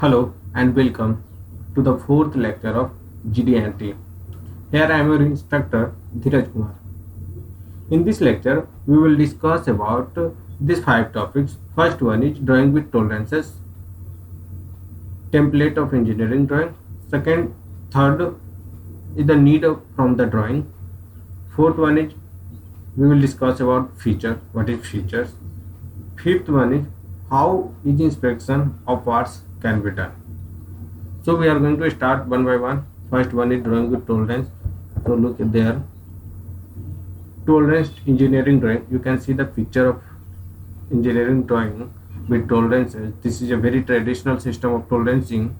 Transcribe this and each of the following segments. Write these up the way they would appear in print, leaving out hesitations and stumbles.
Hello and welcome to the fourth lecture of GD&T. Here I am your instructor Dheeraj Kumar. In this lecture, we will discuss about these five topics. First one is drawing with tolerances, template of engineering drawing. Third is the need from the drawing. Fourth one is we will discuss about feature. What is features? Fifth one is how each inspection of parts can be done. So we are going to start one by one. First one is drawing with tolerance. So look at there. Tolerance engineering drawing. You can see the picture of engineering drawing with tolerances. This is a very traditional system of tolerancing.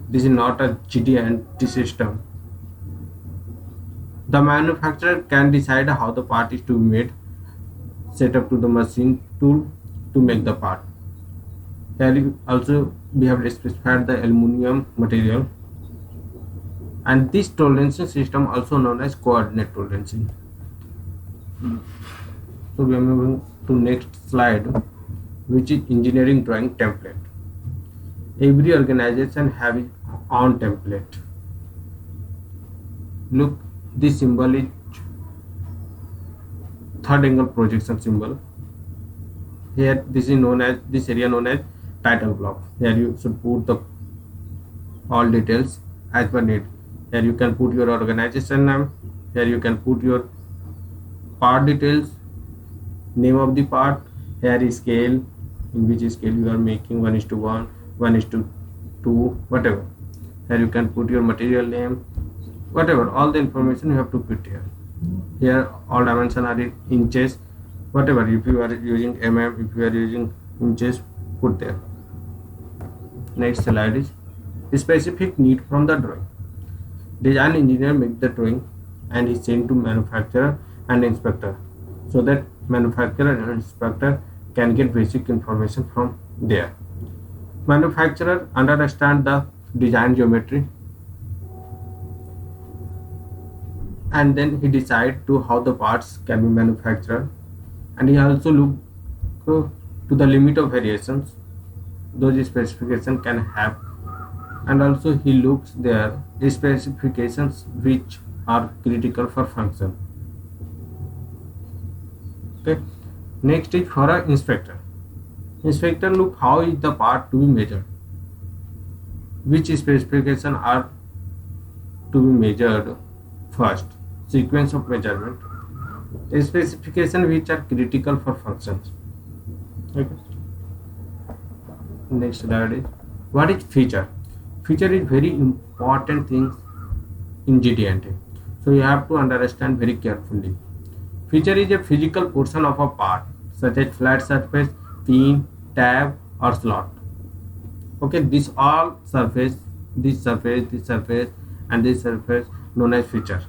This is not a GD&T system. The manufacturer can decide how the part is to be made, set up to the machine tool to make the part. Here also we have specified the aluminum material, and this tolerancing system also known as coordinate tolerancing. So we are moving to next slide, which is engineering drawing template. Every organization have its own template. Look, this symbol is third angle projection symbol. Here this area known as title block. Here you should put the all details as per need. Here you can put your organization name. Here you can put your part details, name of the part. Here is scale, in which scale you are making 1:1, 1:2, whatever. Here you can put your material name, whatever. All the information you have to put here. Here all dimensions are in inches, whatever. If you are using mm, if you are using inches, put there. Next slide is specific need from the drawing. Design engineer make the drawing and is sent to manufacturer and inspector, so that manufacturer and inspector can get basic information from there. Manufacturer understand the design geometry, and then he decide to how the parts can be manufactured, and he also look to the limit of variations those specifications can have, and also he looks their specifications which are critical for function. Okay, next is for an inspector. Inspector look how is the part to be measured, which specifications are to be measured first, sequence of measurement, specifications which are critical for functions. Okay. Next slide is what is feature. Feature is very important thing in GD&T, so you have to understand very carefully. Feature is a physical portion of a part, such as flat surface, pin, tab, or slot. Okay, this all surface, this surface, this surface, and this surface known as feature.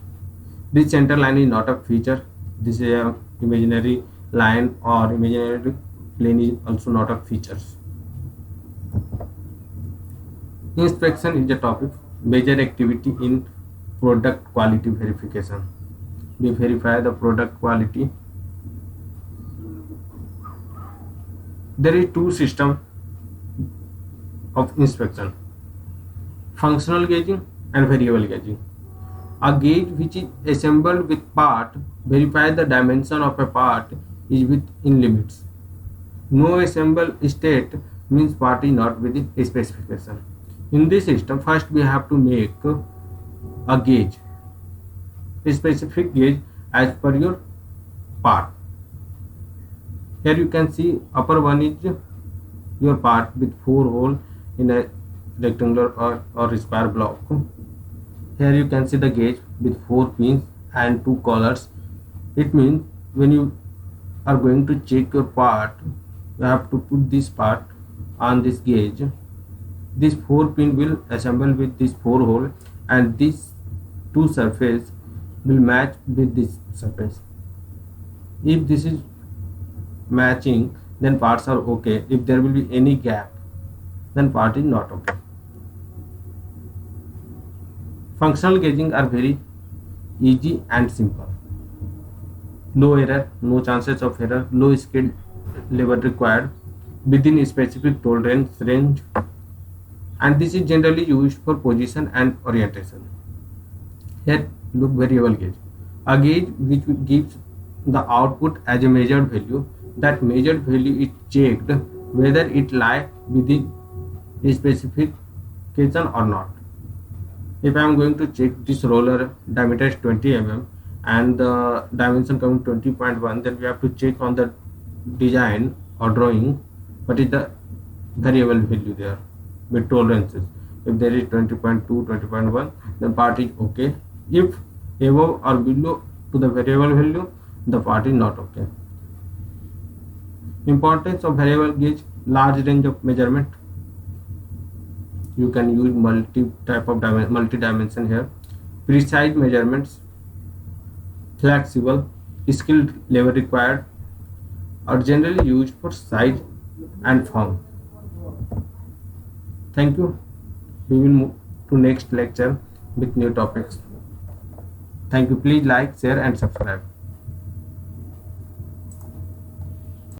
This center line is not a feature. This is a imaginary line or imaginary plane is also not a features. Inspection is a topic, major activity in product quality verification. We verify the product quality. There is two systems of inspection: functional gauging and variable gauging. A gauge which is assembled with part verifies the dimension of a part is within limits. No assembled state means part is not within a specification. In this system, first we have to make a gauge, a specific gauge as per your part. Here you can see upper one is your part with 4 holes in a rectangular or square block. Here you can see the gauge with 4 pins and 2 collars. It means when you are going to check your part, you have to put this part on this gauge. This 4 pin will assemble with this 4 hole, and this 2 surface will match with this surface. If this is matching, then parts are okay. If there will be any gap, then part is not okay. Functional gauging are very easy and simple. Low error, no chances of error, low skill level required, within a specific tolerance range, and this is generally used for position and orientation. Here look variable gauge. A gauge which gives the output as a measured value. That measured value is checked whether it lies within a specification or not. If I am going to check this roller diameter is 20 mm and the dimension coming 20.1, then we have to check on the design or drawing what is the variable value there with tolerances. If there is 20.2, 20.1, then part is okay. If above or below to the variable value, the part is not okay. Importance of variable gauge: large range of measurement. You can use multi-dimension here. Precise measurements, flexible, skilled labor required, are generally used for size and form. Thank you. We will move to next lecture with new topics. Thank you. Please like, share and subscribe.